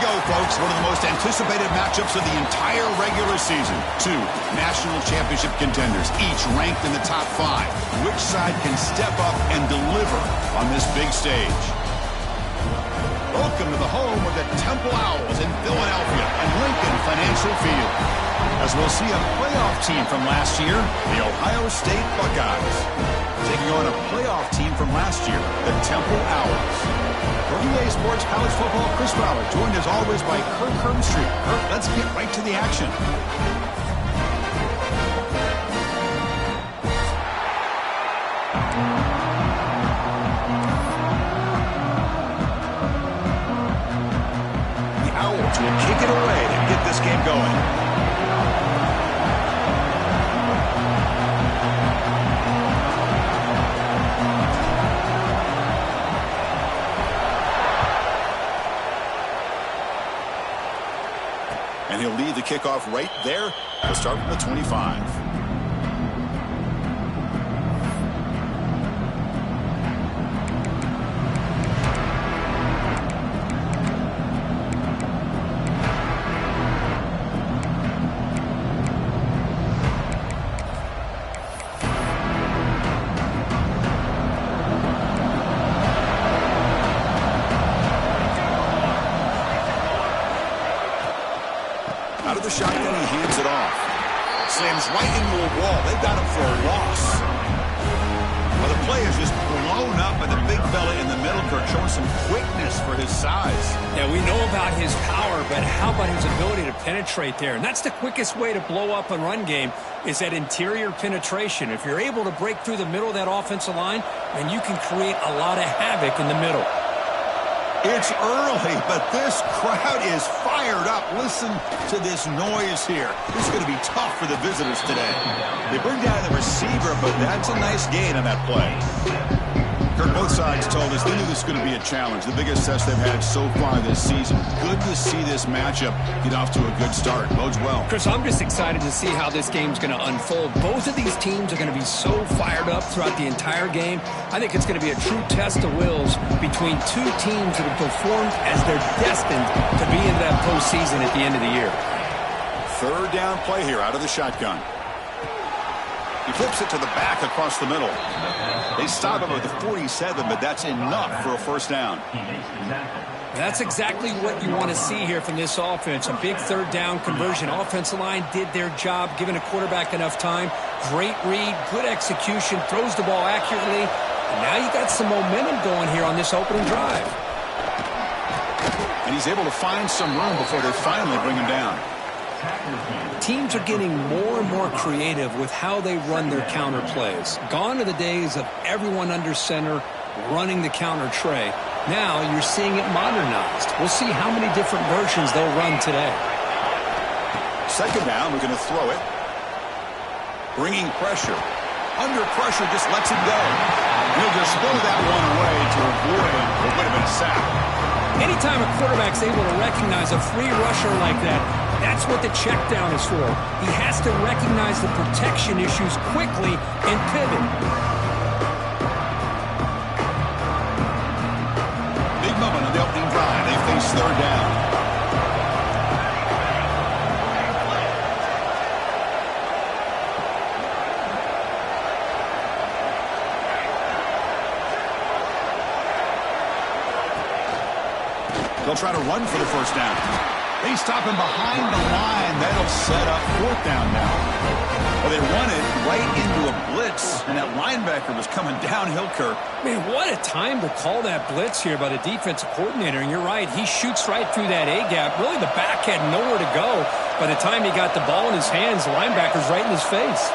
go, folks. One of the most anticipated matchups of the entire regular season. Two national championship contenders, each ranked in the top 5. Which side can step up and deliver on this big stage? Welcome to the home of the Temple Owls in Philadelphia and Lincoln Financial Field. As we'll see a playoff team from last year, the Ohio State Buckeyes, taking on a playoff team from last year, the Temple Owls. For EA Sports College Football, Chris Fowler, joined as always by Kirk Herbstreit. Kirk, let's get right to the action. The Owls will kick it away to get this game going. And he'll lead the kickoff right there. He'll start from the 25. Out of the shotgun, he hands it off. Slams right into a wall. They've got him for a loss. Well, the play is just blown up by the big fella in the middle, Kirk, showing some quickness for his size. Yeah, we know about his power, but how about his ability to penetrate there? And that's the quickest way to blow up a run game, is that interior penetration. If you're able to break through the middle of that offensive line, then you can create a lot of havoc in the middle. It's early, but this crowd is fired up. Listen to this noise here. This is going to be tough for the visitors today. They bring down the receiver, but that's a nice gain on that play. Kirk, both sides told us they knew this was going to be a challenge, the biggest test they've had so far this season. Good to see this matchup get off to a good start. Bodes well. Chris, I'm just excited to see how this game's going to unfold. Both of these teams are going to be so fired up throughout the entire game. I think it's going to be a true test of wills between two teams that have performed as they're destined to be in that postseason at the end of the year. Third down play here out of the shotgun. He flips it to the back across the middle. They stop him at the 47, but that's enough for a first down. That's exactly what you want to see here from this offense. A big third down conversion. Offensive line did their job, giving a quarterback enough time. Great read, good execution, throws the ball accurately. And now you got some momentum going here on this opening drive. And he's able to find some room before they finally bring him down. Teams are getting more and more creative with how they run their counter plays. Gone are the days of everyone under center running the counter tray. Now you're seeing it modernized. We'll see how many different versions they'll run today. Second down, we're going to throw it. Bringing pressure. Under pressure, just lets it go. He'll just throw that one away to avoid what would have been a sack. Anytime a quarterback's able to recognize a free rusher like that, that's what the check down is for. He has to recognize the protection issues quickly and pivot. Big moment on the opening drive. They face third down. They'll try to run for the first down. They stop him behind the line. That'll set up fourth down now. Well, they run it right into a blitz, and that linebacker was coming downhill, Kirk. Man, what a time to call that blitz here by the defensive coordinator. And you're right, he shoots right through that A-gap. Really, the back had nowhere to go. By the time he got the ball in his hands, the linebacker's right in his face.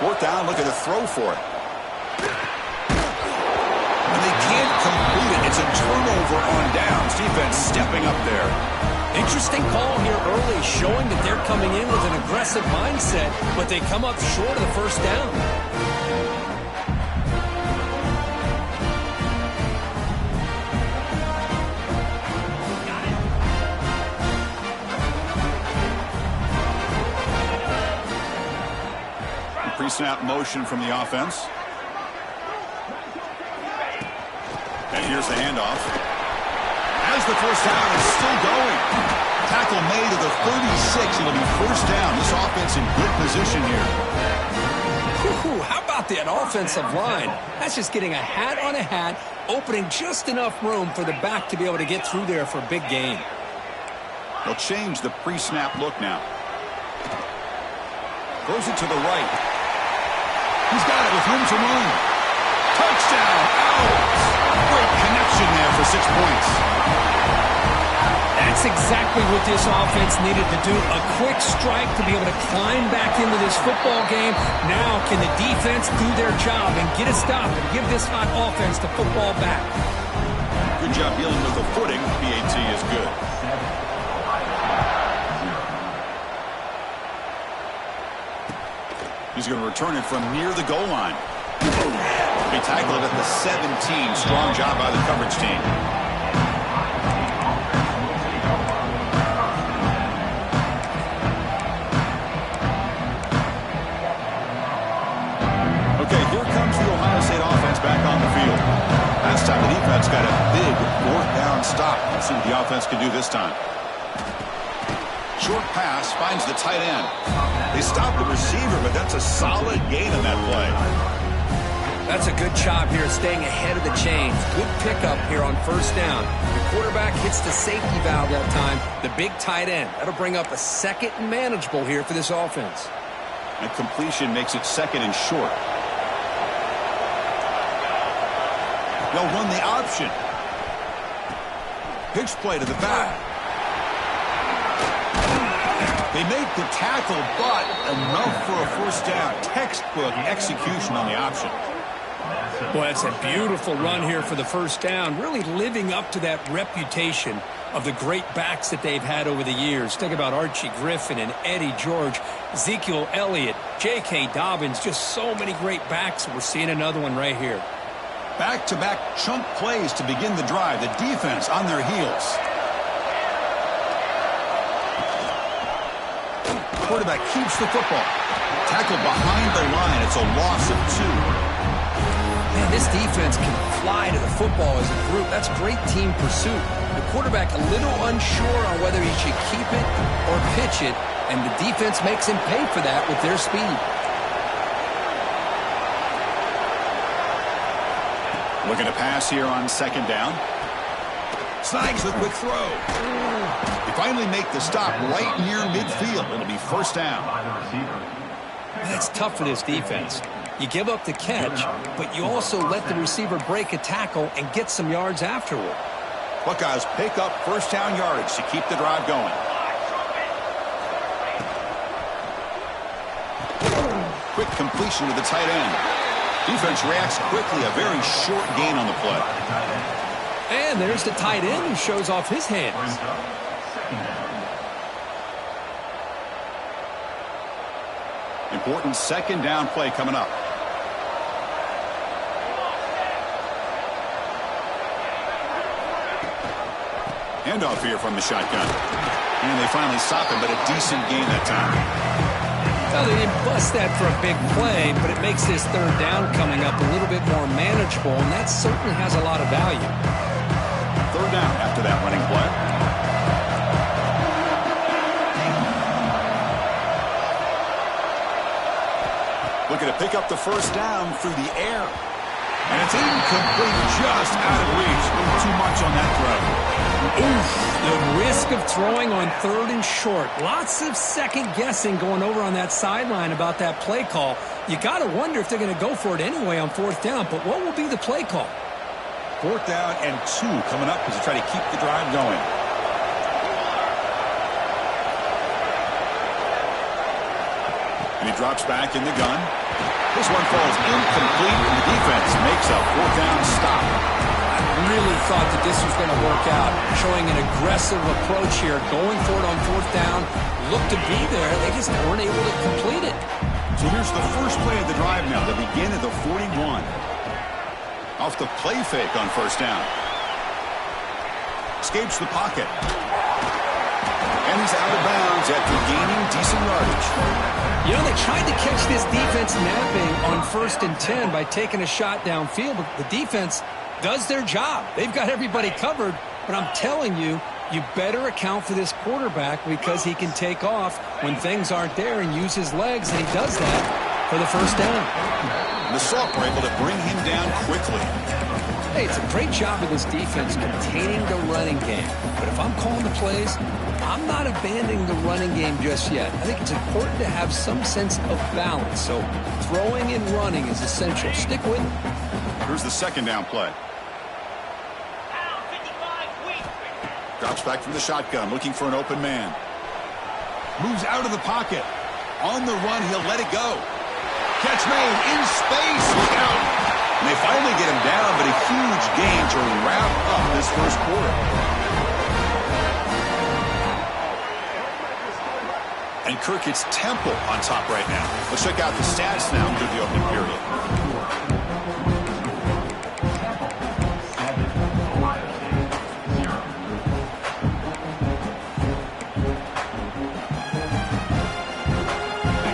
Fourth down, look at the throw for it. They can't complete it. It's a turnover on downs. Defense stepping up there. Interesting call here early, showing that they're coming in with an aggressive mindset, but they come up short of the first down. Pre-snap motion from the offense. And here Here's the handoff. As the first down is still going. Tackle made at the 36. It'll be first down. This offense in good position here. How about that offensive line? That's just getting a hat on a hat, opening just enough room for the back to be able to get through there for a big gain. They'll change the pre-snap look now. Throws it to the right. He's got it with room to run. Touchdown! Great connection there for 6 points. That's exactly what this offense needed to do. A quick strike to be able to climb back into this football game. Now can the defense do their job and get a stop and give this hot offense the football back? Good job dealing with the footing. PAT is good. He's going to return it from near the goal line. He tackled at the 17. Strong job by the coverage team. Okay, here comes the Ohio State offense back on the field. Last time the defense got a big fourth down stop. Let's see what the offense can do this time. Short pass finds the tight end. They stop the receiver, but that's a solid gain on that play. That's a good job here staying ahead of the chains. Good pickup here on first down. The quarterback hits the safety valve that time. The big tight end. That'll bring up a second and manageable here for this offense. That completion makes it second and short. They'll run the option. Pitch play to the back. They make the tackle, but enough for a first down. Textbook execution on the option. Boy, that's a beautiful run here for the first down. Really living up to that reputation of the great backs that they've had over the years. Think about Archie Griffin and Eddie George, Ezekiel Elliott, J.K. Dobbins. Just so many great backs. We're seeing another one right here. Back-to-back chunk plays to begin the drive. The defense on their heels. Quarterback keeps the football. Tackled behind the line. It's a loss of 2. Man, this defense can fly to the football as a group. That's great team pursuit. The quarterback a little unsure on whether he should keep it or pitch it, and the defense makes him pay for that with their speed. Looking to pass here on second down. Snags the quick throw. They finally make the stop right near midfield. It'll be first down. That's tough for this defense. You give up the catch, but you also let the receiver break a tackle and get some yards afterward. Buckeyes pick up first down yardage to keep the drive going. Quick completion to the tight end. Defense reacts quickly. A very short gain on the play. And there's the tight end who shows off his hands. Important second down play coming up. Handoff here from the shotgun. And they finally stop him, but a decent gain that time. Well, they didn't bust that for a big play, but it makes this third down coming up a little bit more manageable, and that certainly has a lot of value. Third down after that running play. Looking to pick up the first down through the air. And it's incomplete, just out of reach. A little too much on that throw. Oof, the risk of throwing on third and short. Lots of second guessing going over on that sideline about that play call. You got to wonder if they're going to go for it anyway on fourth down, but what will be the play call? Fourth down and 2 coming up as they try to keep the drive going. And he drops back in the gun. This one falls incomplete, and the defense makes a fourth down stop. I really thought that this was going to work out, showing an aggressive approach here, going for it on fourth down. Looked to be there. They just weren't able to complete it. So here's the first play of the drive now. They begin at the 41. Off the play fake on first down. Escapes the pocket. And he's out of bounds after gaining decent yardage. You know, they tried to catch this defense napping on 1st and 10 by taking a shot downfield, but the defense does their job. They've got everybody covered, but I'm telling you, you better account for this quarterback because he can take off when things aren't there and use his legs, and he does that for the first down. The Salt were able to bring him down quickly. Hey, it's a great job of this defense containing the running game. But if I'm calling the plays, I'm not abandoning the running game just yet. I think it's important to have some sense of balance. So throwing and running is essential. Stick with it. Here's the second down play. Drops back from the shotgun, looking for an open man. Moves out of the pocket. On the run, he'll let it go. Catch made in space. Look out. And they finally get him down, but a huge gain to wrap up this first quarter. And Kirk hits Temple on top right now. Let's check out the stats now through the opening period.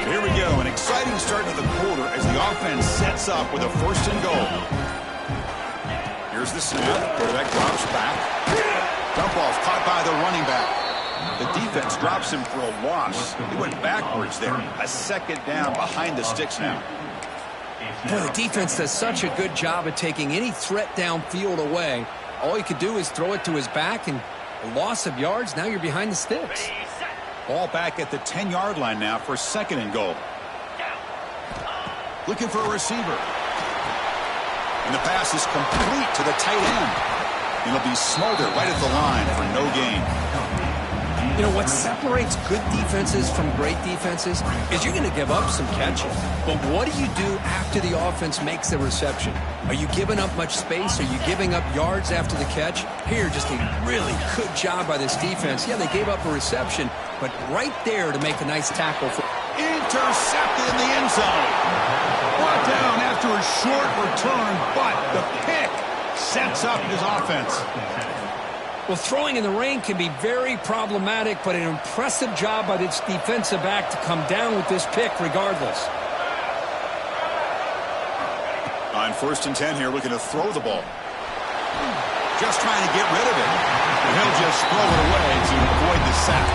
Here we go, an exciting start to the quarter as the offense sets up with a 1st and goal. Here's the snap. Quarterback drops back. Dump off caught by the running back. The defense drops him for a loss. He went backwards there. A 2nd down behind the sticks now. Boy, the defense does such a good job of taking any threat downfield away. All he could do is throw it to his back, and a loss of yards, now you're behind the sticks. Ball back at the 10-yard line now for 2nd and goal. Looking for a receiver. And the pass is complete to the tight end. It'll be Smolder right at the line for no gain. You know, what separates good defenses from great defenses is you're going to give up some catches. But what do you do after the offense makes the reception? Are you giving up much space? Are you giving up yards after the catch? Here, just a really good job by this defense. Yeah, they gave up a reception, but right there to make a nice tackle. Intercepted in the end zone. Brought down after a short return, but the pick sets up his offense. Well, throwing in the rain can be very problematic, but an impressive job by this defensive back to come down with this pick regardless. On 1st and 10 here, looking to throw the ball. Just trying to get rid of it. And he'll just throw it away to avoid the sack.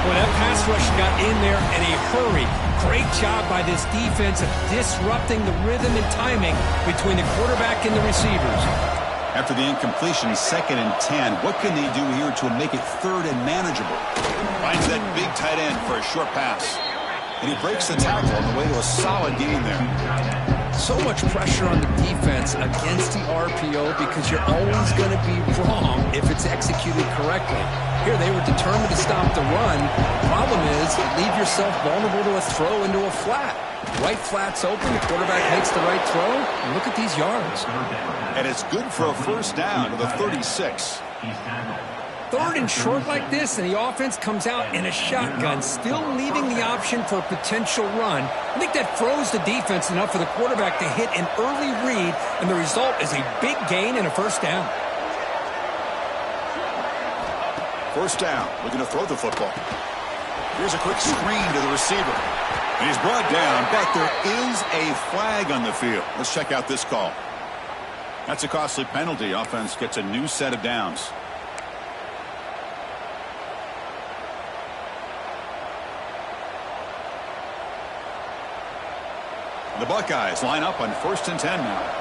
Well, that pass rush got in there in a hurry. Great job by this defense of disrupting the rhythm and timing between the quarterback and the receivers. After the incompletion, 2nd and 10. What can they do here to make it 3rd and manageable? Finds that big tight end for a short pass. And he breaks the tackle on the way to a solid gain there. So much pressure on the defense against the RPO because you're always going to be wrong if it's executed correctly. Here, they were determined to stop the run. Problem is, you leave yourself vulnerable to a throw into a flat. Right flat's open, the quarterback makes the right throw, and look at these yards. And it's good for a 1st down to the 36. 3rd and short like this, and the offense comes out in a shotgun, still leaving the option for a potential run. I think that throws the defense enough for the quarterback to hit an early read, and the result is a big gain and a 1st down. 1st down, looking to throw the football. Here's a quick screen to the receiver. And he's brought down, but there is a flag on the field. Let's check out this call. That's a costly penalty. Offense gets a new set of downs. The Buckeyes line up on 1st and 10 now.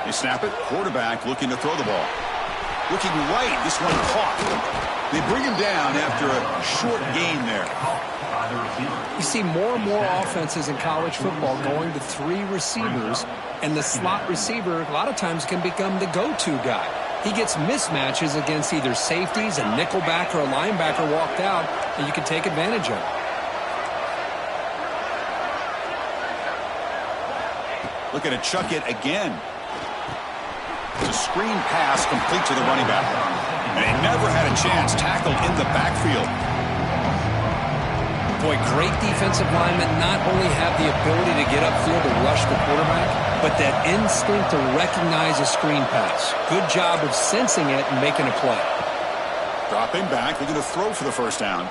They snap it. Quarterback looking to throw the ball. Looking right. This one caught. They bring him down after a short gain there. You see more and more offenses in college football going to 3 receivers, and the slot receiver a lot of times can become the go-to guy. He gets mismatches against either safeties, a nickelback, or a linebacker walked out, and you can take advantage of it. Looking to chuck it again. It's a screen pass complete to the running back. And he never had a chance. Tackled in the backfield. Boy, great defensive linemen not only have the ability to get upfield to rush the quarterback, but that instinct to recognize a screen pass. Good job of sensing it and making a play. Dropping back, looking to throw for the 1st down.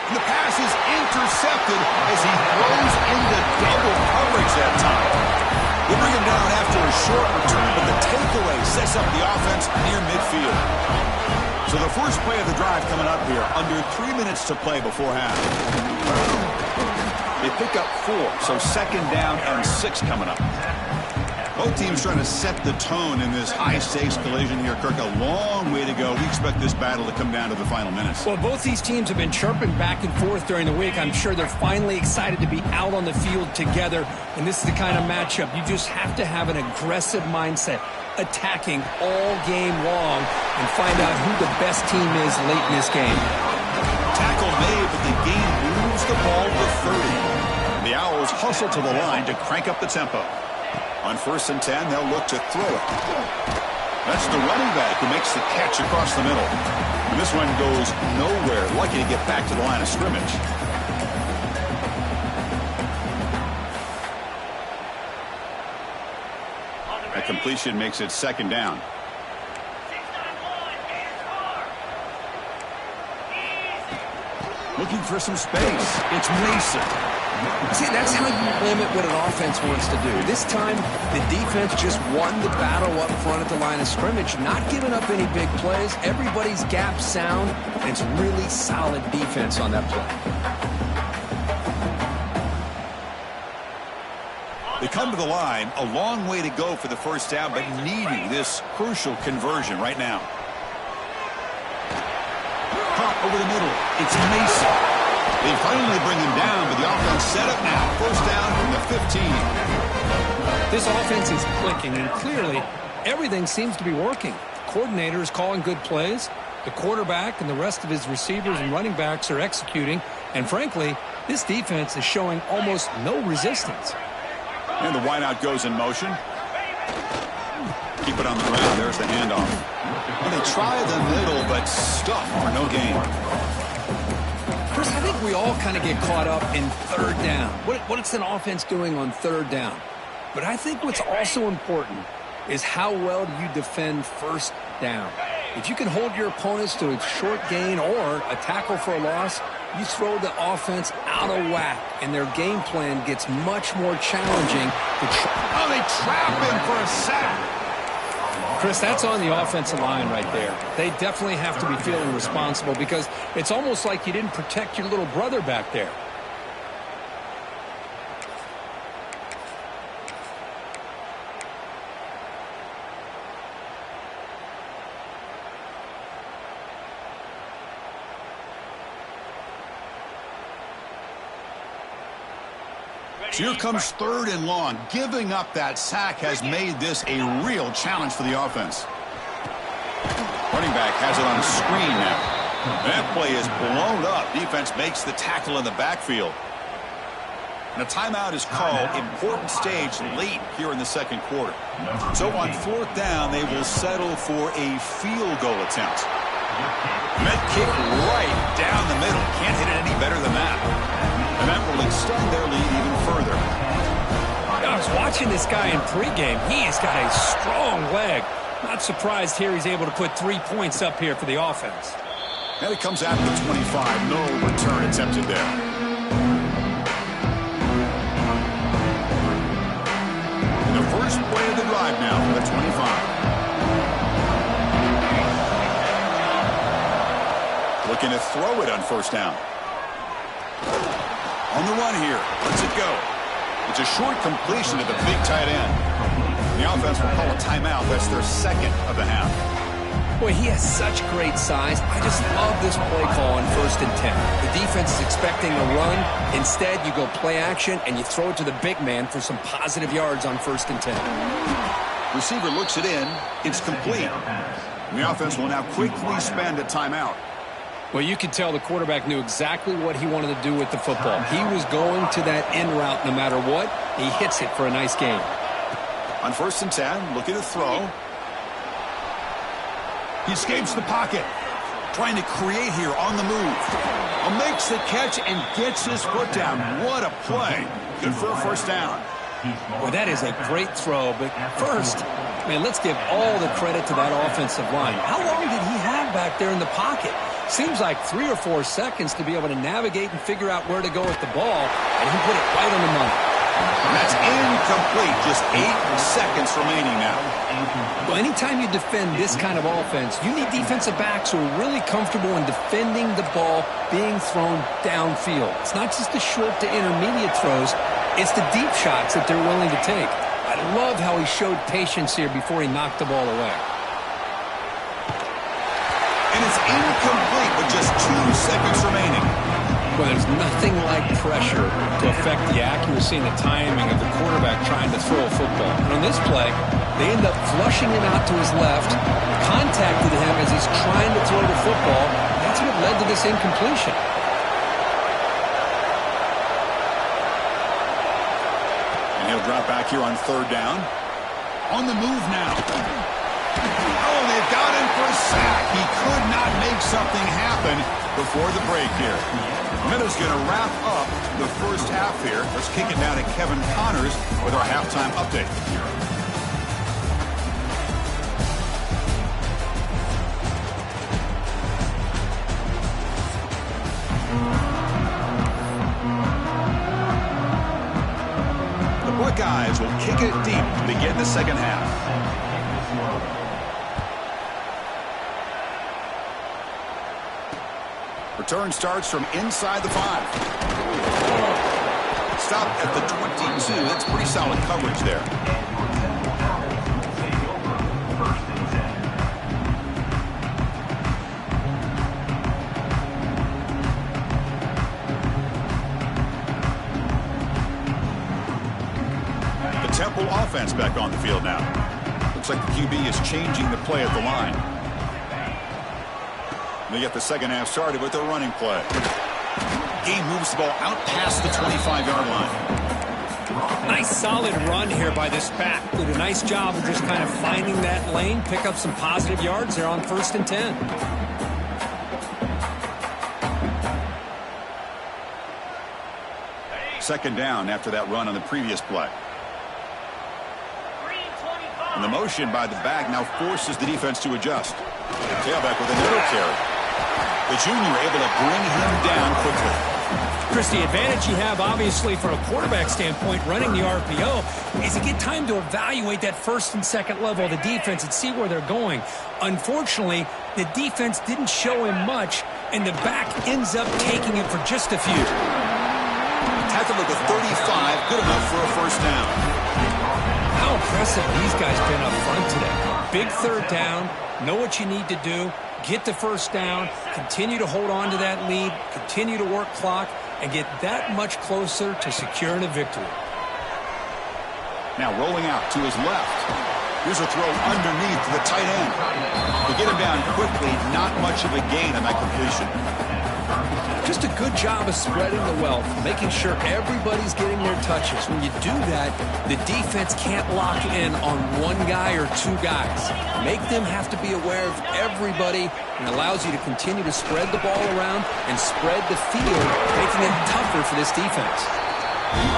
And the pass is intercepted as he throws into double coverage that time. They bring him down after a short return, but the takeaway sets up the offense near midfield. So the first play of the drive coming up here, under 3 minutes to play before half. They pick up 4, so second down and 6 coming up. Both teams trying to set the tone in this high-stakes collision here. Kirk, a long way to go. We expect this battle to come down to the final minutes. Well, both these teams have been chirping back and forth during the week. I'm sure they're finally excited to be out on the field together, and this is the kind of matchup. You just have to have an aggressive mindset, attacking all game long, and find out who the best team is late in this game. Tackle made, but the game moves the ball to 30. The Owls hustle to the line to crank up the tempo. On 1st and 10, they'll look to throw it. That's the running back who makes the catch across the middle. And this one goes nowhere. Lucky to get back to the line of scrimmage. A completion makes it second down. Looking for some space. It's Mason. See, that's how you limit what an offense wants to do. This time, the defense just won the battle up front at the line of scrimmage, not giving up any big plays. Everybody's gap sound, and it's really solid defense on that play. They come to the line, a long way to go for the first down, but needing this crucial conversion right now. Caught over the middle. It's Mason. They finally bring him down, but the offense set up now. First down from the 15. This offense is clicking, and clearly everything seems to be working. The coordinator is calling good plays. The quarterback and the rest of his receivers and running backs are executing. And frankly, this defense is showing almost no resistance. And the wideout goes in motion. Keep it on the ground. There's the handoff. And they try the middle, but stuff for no gain. Chris, I think we all kind of get caught up in third down. What's an offense doing on third down? But I think what's also important is how well do you defend first down. If you can hold your opponents to a short gain or a tackle for a loss, you throw the offense out of whack, and their game plan gets much more challenging. Oh, they trap him for a sack. Chris, that's on the offensive line right there. They definitely have to be feeling responsible because it's almost like you didn't protect your little brother back there. So here comes 3rd and long. Giving up that sack has made this a real challenge for the offense. Running back has it on the screen now. That play is blown up. Defense makes the tackle in the backfield. And a timeout is called. Important stage late here in the second quarter. So on 4th down, they will settle for a field goal attempt. Med kick right down the middle. Can't hit it any better than that. And that will extend their lead even further. I was watching this guy in pregame. He's got a strong leg. Not surprised here he's able to put 3 points up here for the offense. And it comes out to the 25. No return attempted there. And the first play of the drive now for the 25. Looking to throw it on 1st down. On the run here. Lets it go. It's a short completion to the big tight end. The offense will call a timeout. That's their second of the half. Boy, he has such great size. I just love this play call on 1st and 10. The defense is expecting a run. Instead, you go play action, and you throw it to the big man for some positive yards on 1st and 10. Receiver looks it in. It's complete. And the offense will now quickly spend a timeout. Well, you could tell the quarterback knew exactly what he wanted to do with the football. He was going to that in route no matter what. He hits it for a nice gain. On 1st and 10, looking to throw. He escapes the pocket. Trying to create here on the move. Makes the catch and gets his foot down. What a play. Good for a 1st down. Well, that is a great throw, but first, man, let's give all the credit to that offensive line. How long did he have back there in the pocket? Seems like 3 or 4 seconds to be able to navigate and figure out where to go with the ball, and he put it right on the money. And that's incomplete. Just 8 seconds remaining now. Well, anytime you defend this kind of offense, you need defensive backs who are really comfortable in defending the ball being thrown downfield. It's not just the short to intermediate throws. It's the deep shots that they're willing to take. I love how he showed patience here before he knocked the ball away. And it's incomplete with just 2 seconds remaining. Well, there's nothing like pressure to affect the accuracy and the timing of the quarterback trying to throw a football. And on this play, they end up flushing him out to his left, contacted him as he's trying to throw the football. That's what led to this incompletion. And he'll drop back here on 3rd down. On the move now. Oh, they've got him for a sack. He could not make something happen before the break here. Minutes going to wrap up the first half here. Let's kick it down to Kevin Connors with our halftime update. The Buckeyes will kick it deep to begin the second half. Return starts from inside the 5. Stop at the 22. That's pretty solid coverage there. The Temple offense back on the field now. Looks like the QB is changing the play at the line. They get the second half started with their running play. Game moves the ball out past the 25-yard line. Nice solid run here by this back. Did a nice job of just kind of finding that lane, pick up some positive yards there on 1st and 10. Second down after that run on the previous play. And the motion by the back now forces the defense to adjust. The tailback with another carry. The junior able to bring him down quickly. Chris, the advantage you have, obviously, from a quarterback standpoint, running the RPO, is to get time to evaluate that 1st and 2nd level of the defense and see where they're going. Unfortunately, the defense didn't show him much, and the back ends up taking it for just a few. Tackled at the 35, good enough for a 1st down. How impressive these guys been up front today. Big 3rd down, know what you need to do, get the 1st down, continue to hold on to that lead, continue to work clock, and get that much closer to securing a victory. Now rolling out to his left. Here's a throw underneath to the tight end. To get him down quickly, not much of a gain on that completion. Just a good job of spreading the wealth, making sure everybody's getting their touches. When you do that, the defense can't lock in on one guy or 2 guys. Make them have to be aware of everybody, and allows you to continue to spread the ball around and spread the field, making it tougher for this defense.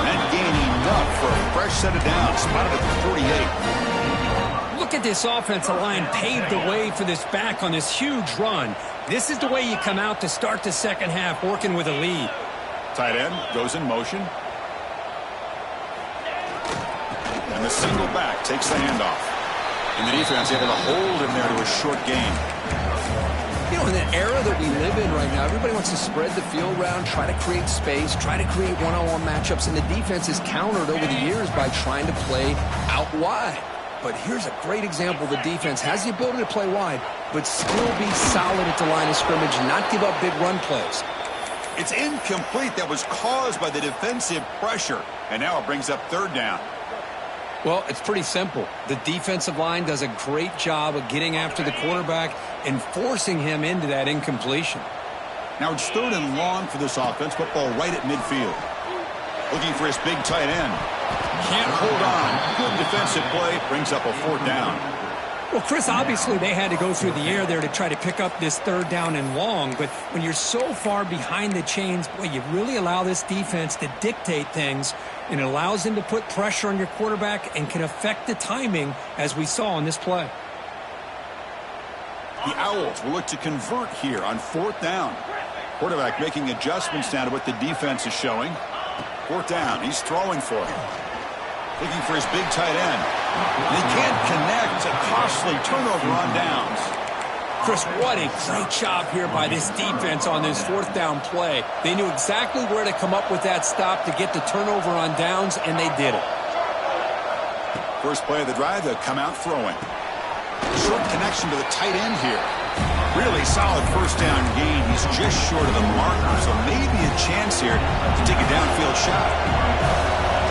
And gaining enough for a fresh set of downs, spotted at the 48. Look at this offensive line paved the way for this back on this huge run. This is the way you come out to start the second half, working with a lead. Tight end goes in motion. And the single back takes the handoff. And the defense able to hold him there to a short gain. You know, in the era that we live in right now, everybody wants to spread the field around, try to create space, try to create one-on-one matchups, and the defense is countered over the years by trying to play out wide. But here's a great example. The defense has the ability to play wide, but still be solid at the line of scrimmage and not give up big run plays. It's incomplete. That was caused by the defensive pressure. And now it brings up 3rd down. Well, it's pretty simple. The defensive line does a great job of getting after the quarterback and forcing him into that incompletion. Now it's 3rd and long for this offense. Football right at midfield. Looking for his big tight end. Can't hold on. Good defensive play. Brings up a 4th down. Well, Chris, obviously they had to go through the air there to try to pick up this 3rd down and long. But when you're so far behind the chains, boy, you really allow this defense to dictate things. And it allows them to put pressure on your quarterback and can affect the timing, as we saw on this play. The Owls will look to convert here on 4th down. Quarterback making adjustments now to what the defense is showing. 4th down. He's throwing for it. Looking for his big tight end. And he can't connect. A costly turnover on downs. Chris, what a great job here by this defense on this 4th down play. They knew exactly where to come up with that stop to get the turnover on downs, and they did it. First play of the drive, they'll come out throwing. Short connection to the tight end here. Really solid first down gain. He's just short of the marker, so maybe a chance here to take a downfield shot.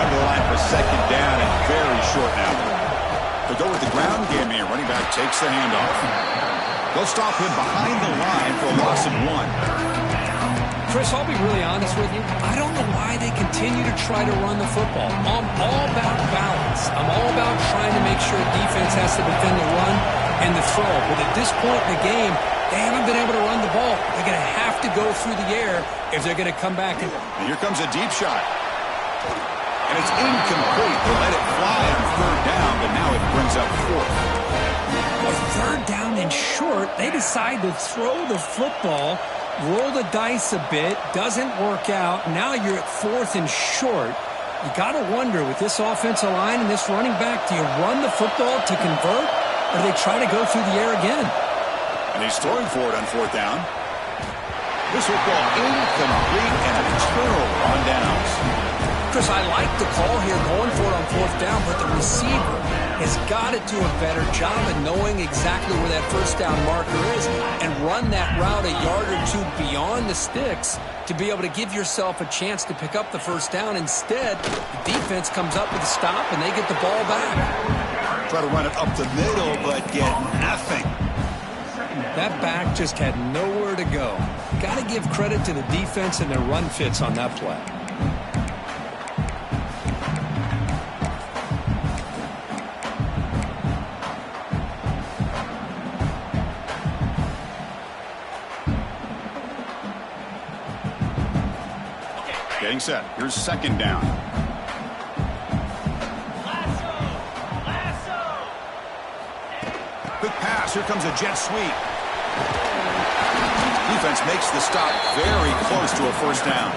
Come to the line for 2nd down and very short now. They'll go with the ground game here. Running back takes the handoff. They'll stop him behind the line for a loss of 1. Chris, I'll be really honest with you. I don't know why they continue to try to run the football. I'm all about balance. I'm all about trying to make sure defense has to defend the run and the throw. But at this point in the game, they haven't been able to run the ball. They're going to have to go through the air if they're going to come back. And here comes a deep shot. And it's incomplete. They let it fly on 3rd down, but now it brings up 4th. With 3rd down and short, they decide to throw the football, roll the dice a bit, doesn't work out. Now you're at 4th and short. You got to wonder, with this offensive line and this running back, do you run the football to convert, or do they try to go through the air again? And he's throwing for it on 4th down. This football incomplete and a turnover on downs. Chris, I like the call here going for it on 4th down, but the receiver has got to do a better job of knowing exactly where that 1st down marker is and run that route a yard or 2 beyond the sticks to be able to give yourself a chance to pick up the 1st down. Instead, the defense comes up with a stop and they get the ball back. Try to run it up the middle, but get nothing. That back just had nowhere to go. Got to give credit to the defense and their run fits on that play. Getting set. Here's 2nd down. Quick pass. Here comes a jet sweep. Defense makes the stop very close to a 1st down.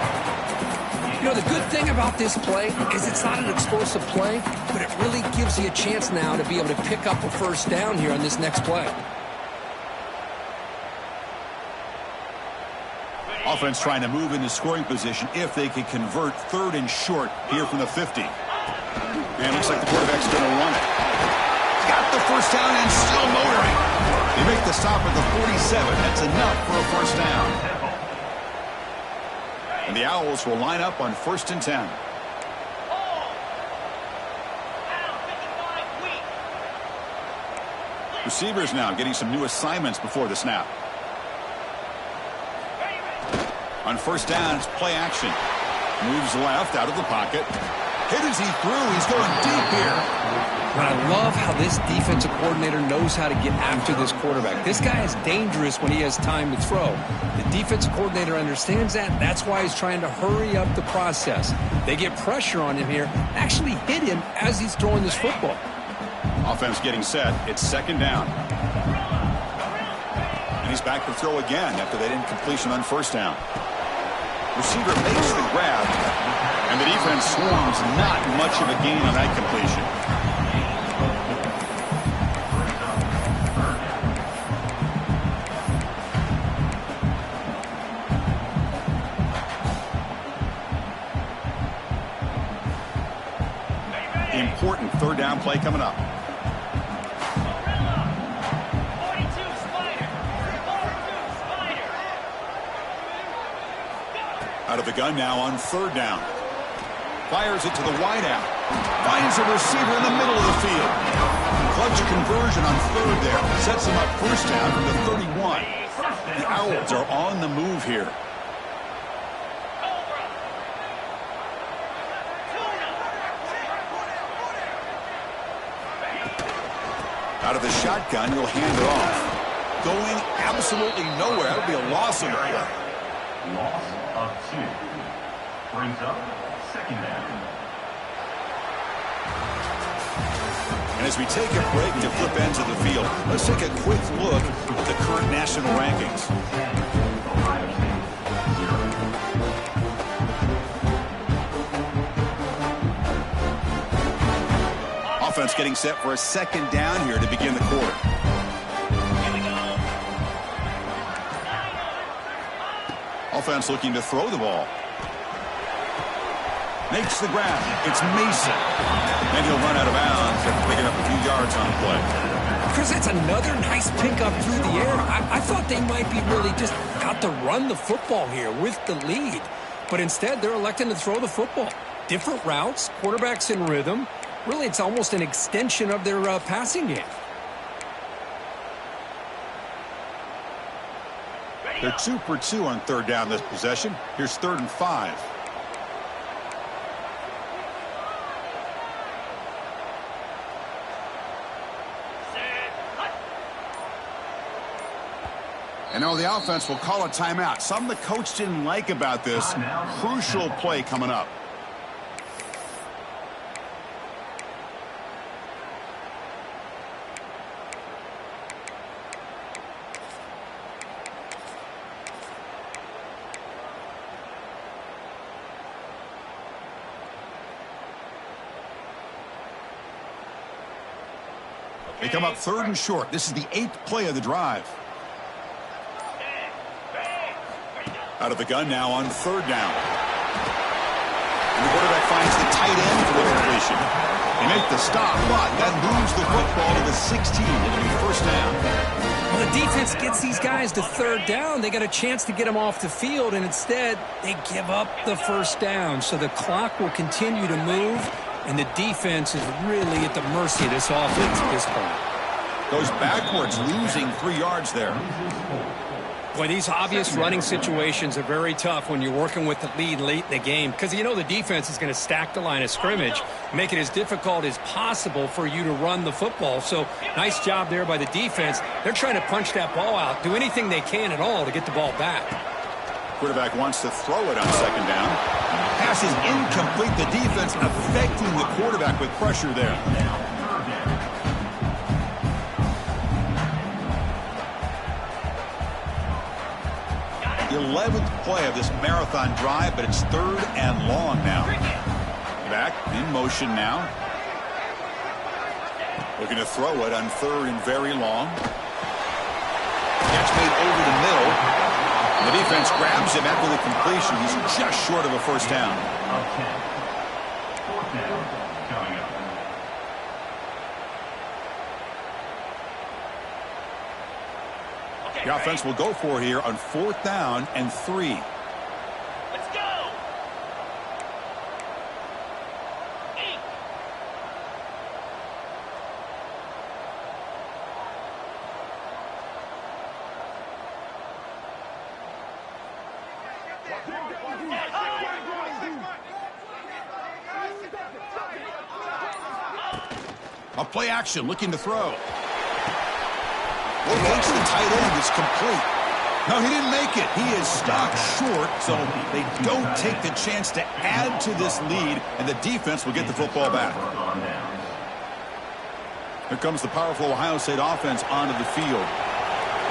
You know, the good thing about this play is it's not an explosive play, but it really gives you a chance now to be able to pick up a 1st down here on this next play. Offense trying to move into scoring position if they can convert 3rd and short here from the 50. And looks like the quarterback's going to run it. Got the 1st down and still motoring. They make the stop at the 47. That's enough for a 1st down. And the Owls will line up on 1st and 10. Receivers now getting some new assignments before the snap. On 1st down, it's play action. Moves left out of the pocket. Hit as he threw. He's going deep here. But I love how this defensive coordinator knows how to get after this quarterback. This guy is dangerous when he has time to throw. The defensive coordinator understands that. That's why he's trying to hurry up the process. They get pressure on him here, actually hit him as he's throwing this football. Offense getting set. It's 2nd down. And he's back to throw again after that incompletion on 1st down. Receiver makes the grab, and the defense swarms. Not much of a gain on that completion. Important 3rd down play coming up. Out of the gun now on 3rd down. Fires it to the wideout. Finds a receiver in the middle of the field. Clutch conversion on 3rd there. Sets him up 1st down from the 31. The Owls are on the move here. Out of the shotgun, he'll hand it off. Going absolutely nowhere. That'll be a loss of play. Loss of 2. Brings up 2nd down. And as we take a break to flip ends of the field, let's take a quick look at the current national rankings. Offense getting set for a second down here to begin the quarter. Offense looking to throw the ball. Makes the grab. It's Mason. And he'll run out of bounds after picking up a few yards on the play. Chris, that's another nice pickup through the air. I thought they might be really just got to run the football here with the lead. But instead, they're electing to throw the football. Different routes, quarterback's in rhythm. Really, it's almost an extension of their passing game. They're 2 for 2 on third down this possession. Here's 3rd and 5. And now the offense will call a timeout. Something the coach didn't like about this. Crucial play coming up. They come up 3rd and short. This is the 8th play of the drive. Out of the gun now on 3rd down. And the quarterback finds the tight end for the completion. They make the stop, but that moves the football to the 16. It'll be 1st down. Well, the defense gets these guys to 3rd down. They got a chance to get them off the field, and instead they give up the 1st down. So the clock will continue to move, and the defense is really at the mercy of this offense at this point. Goes backwards, losing 3 yards there. Boy, these obvious running situations are very tough when you're working with the lead late in the game because you know the defense is going to stack the line of scrimmage, make it as difficult as possible for you to run the football. So nice job there by the defense. They're trying to punch that ball out, do anything they can at all to get the ball back. Quarterback wants to throw it on 2nd down. Pass is incomplete. The defense affecting the quarterback with pressure there. 11th play of this marathon drive, but it's 3rd and long now. Back in motion now. Looking to throw it on 3rd and very long. Catch made over the middle. The defense grabs him after the completion. He's just short of a 1st down. Okay. 4th down coming up. The offense will go for here on 4th down and 3. Let's go. A play action, looking to throw. Locates the tight end, is complete. No, he didn't make it. He is stopped short, so they don't take the chance to add to this lead, and the defense will get the football back. Here comes the powerful Ohio State offense onto the field.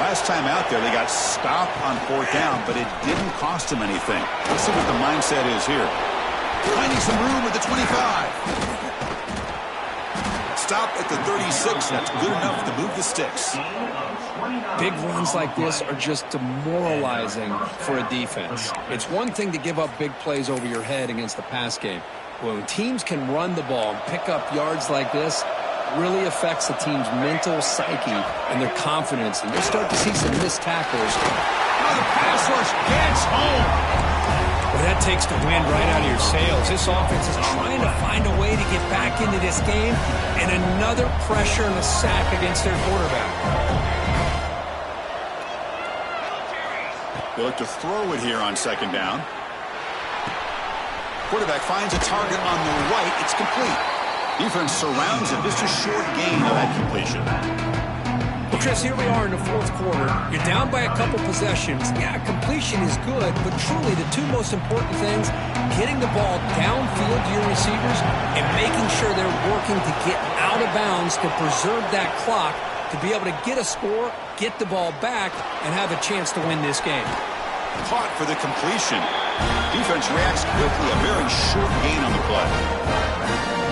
Last time out there, they got stopped on 4th down, but it didn't cost them anything. Let's see what the mindset is here. Finding some room at the 25. Stop at the 36. That's good enough to move the sticks. Big runs like this are just demoralizing for a defense. It's one thing to give up big plays over your head against the pass game. When teams can run the ball and pick up yards like this, it really affects the team's mental psyche and their confidence. And you'll start to see some missed tackles. Now the pass rush gets home. Well, that takes the wind right out of your sails. This offense is trying to find a way to get back into this game, and another pressure and a sack against their quarterback. They look to throw it here on 2nd down. Quarterback finds a target on the right. It's complete. Defense surrounds him. Just a short gain on that completion. Well, Chris, here we are in the fourth quarter. You're down by a couple possessions. Yeah, completion is good, but truly the two most important things, getting the ball downfield to your receivers and making sure they're working to get out of bounds to preserve that clock to be able to get a score, get the ball back, and have a chance to win this game. Caught for the completion. Defense reacts quickly. A very short gain on the play.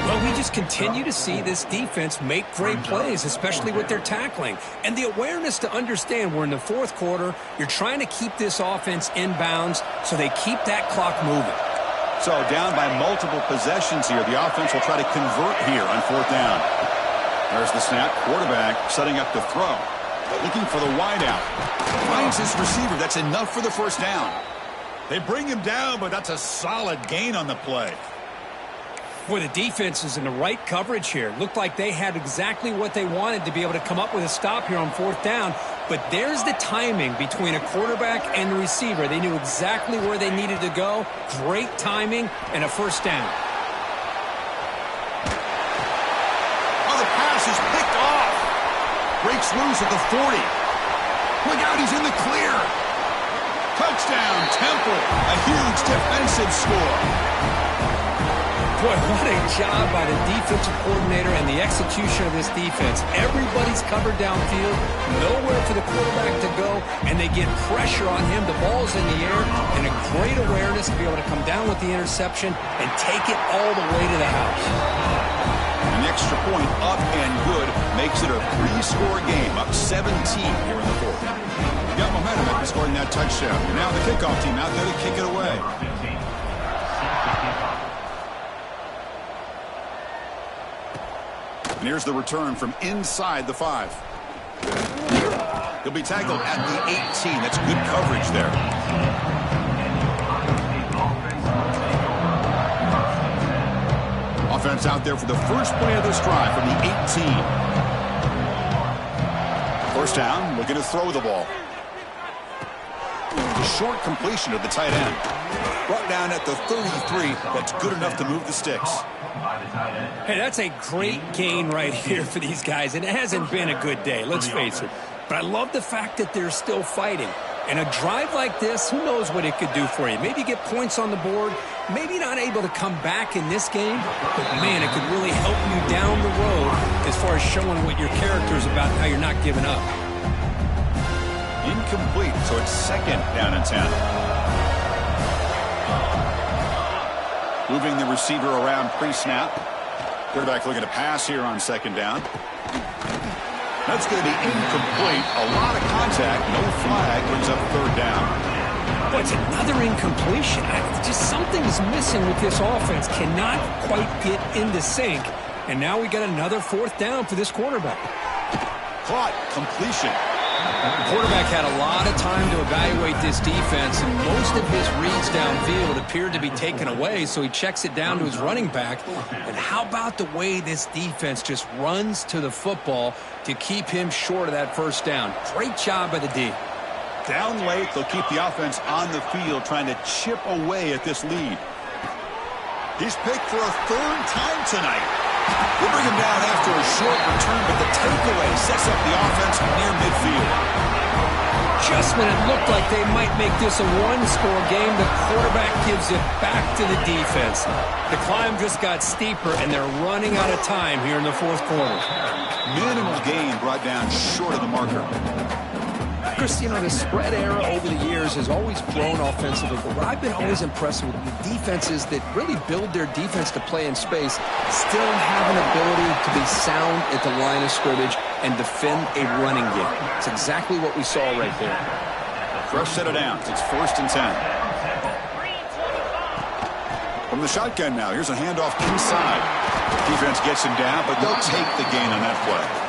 Well, we just continue to see this defense make great plays, especially with their tackling. And the awareness to understand we're in the fourth quarter, you're trying to keep this offense in bounds so they keep that clock moving. So down by multiple possessions here. The offense will try to convert here on fourth down. There's the snap. Quarterback setting up to throw. Looking for the wideout. Finds his receiver. That's enough for the first down. They bring him down, but that's a solid gain on the play. Boy, the defense is in the right coverage here. Looked like they had exactly what they wanted to be able to come up with a stop here on fourth down. But there's the timing between a quarterback and the receiver. They knew exactly where they needed to go. Great timing and a first down. Oh, the pass is picked off. Breaks loose at the 40. Look out, he's in the clear. Touchdown, Temple. A huge defensive score. Boy, what a job by the defensive coordinator and the execution of this defense. Everybody's covered downfield, nowhere for the quarterback to go, and they get pressure on him. The ball's in the air, and a great awareness to be able to come down with the interception and take it all the way to the house. An extra point up and good makes it a three-score game, up 17 here in the fourth. Got momentum after scoring that touchdown. Now the kickoff team out there to kick it away. And here's the return from inside the 5. He'll be tackled at the 18. That's good coverage there. Offense out there for the first play of this drive from the 18. First down, looking to throw the ball. A short completion of the tight end. Brought down at the 33. That's good enough to move the sticks. Hey, that's a great gain right here for these guys, and it hasn't been a good day, let's face it. But I love the fact that they're still fighting. And a drive like this, who knows what it could do for you. Maybe get points on the board, maybe not able to come back in this game, but man, it could really help you down the road as far as showing what your character is about and how you're not giving up. Incomplete, so it's second down and 10. Moving the receiver around pre-snap. Quarterback looking to pass here on second down. That's going to be incomplete. A lot of contact. No flag. Brings up third down. But it's another incompletion. Just something's missing with this offense. Cannot quite get into sync. And now we got another fourth down for this quarterback. Caught. Completion. The quarterback had a lot of time to evaluate this defense, and most of his reads downfield appeared to be taken away, so he checks it down to his running back. And how about the way this defense just runs to the football to keep him short of that first down? Great job by the D. Down late, they'll keep the offense on the field trying to chip away at this lead. He's picked for a third time tonight. We'll bring him down after a short return, but the takeaway sets up the offense near midfield. Just when it looked like they might make this a one-score game, the quarterback gives it back to the defense. The climb just got steeper, and they're running out of time here in the fourth quarter. Minimal gain brought down short of the marker. Chris, you know, the spread era over the years has always grown offensively, but what I've been always impressed with the defenses that really build their defense to play in space still have an ability to be sound at the line of scrimmage and defend a running game. It's exactly what we saw right there. Fresh set of downs. It's first and 10. From the shotgun now, here's a handoff inside. Defense gets him down, but they'll take the gain on that play.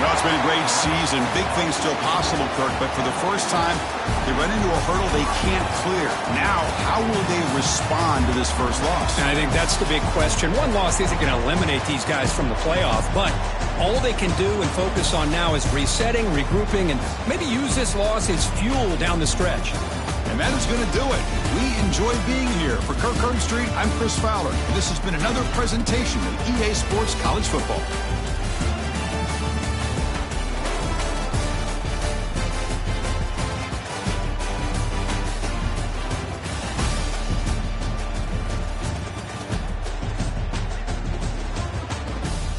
Well, it's been a great season. Big things still possible, Kirk, but for the first time, they run into a hurdle they can't clear. Now, how will they respond to this first loss? And I think that's the big question. One loss isn't going to eliminate these guys from the playoff, but all they can do and focus on now is resetting, regrouping, and maybe use this loss as fuel down the stretch. And that is going to do it. We enjoy being here. For Kirk Street, I'm Chris Fowler. This has been another presentation of EA Sports College Football.